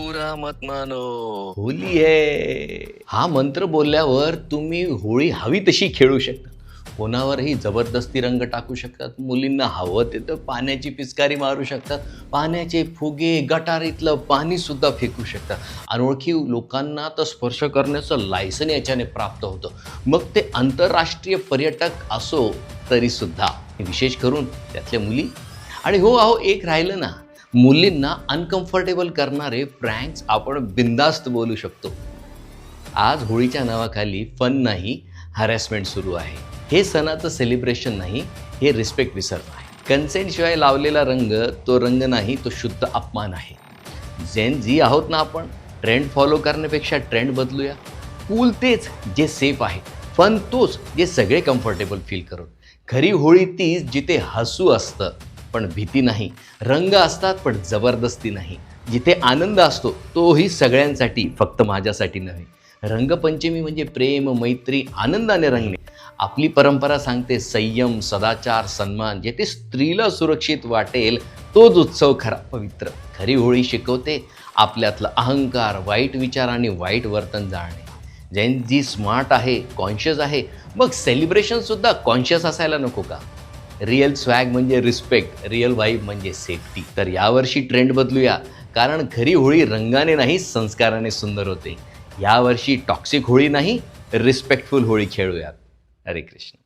बुरा मत मानो. होली आहे हा मंत्र बोलल्यावर तुम्ही होळी हवी तशी खेळू शकता. कोणावरही जबरदस्ती रंग टाकू शकतात. मुलींना हवं तिथं पाण्याची पिचकारी मारू शकतात. पाण्याचे फुगे, गटारीतलं पाणी सुद्धा फेकू शकतात. अनोळखी लोकांना तर स्पर्श करण्याचं लायसन याच्याने प्राप्त होतं. मग ते आंतरराष्ट्रीय पर्यटक असो तरी सुद्धा, विशेष करून त्यातल्या मुली. आणि हो अहो, एक राहिलं ना, मुलींना अनकम्फर्टेबल करणारे प्रँक्स आपण बिंदास्त बोलू शकतो. आज होळीच्या नावाखाली फन नाही, हॅरॅसमेंट सुरू आहे. हे सणाचं सेलिब्रेशन नाही, हे रिस्पेक्ट विसरतो आहे. कन्सेंटशिवाय लावलेला रंग तो रंग नाही, तो शुद्ध अपमान आहे. जेन जी आहोत ना आपण, ट्रेंड फॉलो करण्यापेक्षा ट्रेंड बदलूया. कूल तेच जे सेफ आहे, फन तोच जे सगळे कम्फर्टेबल फील करून. खरी होळी तीच जिथे हसू असतं पण भीती नाही, रंग असतात पण जबरदस्ती नाही, जिथे आनंद असतो तोही सगळ्यांसाठी, फक्त माझ्यासाठी नव्हे. रंगपंचमी म्हणजे प्रेम, मैत्री, आनंदाने रंगणे. आपली परंपरा सांगते संयम, सदाचार, सन्मान. जेथे स्त्रीला सुरक्षित वाटेल तोच उत्सव खरा पवित्र. खरी होळी शिकवते आपल्यातलं अहंकार, वाईट विचार आणि वाईट वर्तन जाळणे. जैन जी स्मार्ट आहे, कॉन्शियस आहे, मग सेलिब्रेशनसुद्धा कॉन्शियस असायला नको का? रिअल स्वॅग म्हणजे रिस्पेक्ट, रिअल वाईब म्हणजे सेफ्टी. तर यावर्षी ट्रेंड बदलूया, कारण खरी होळी रंगाने नाही संस्काराने सुंदर होते. यावर्षी टॉक्सिक होळी नाही, रिस्पेक्टफुल होळी खेळूयात. हरे कृष्ण.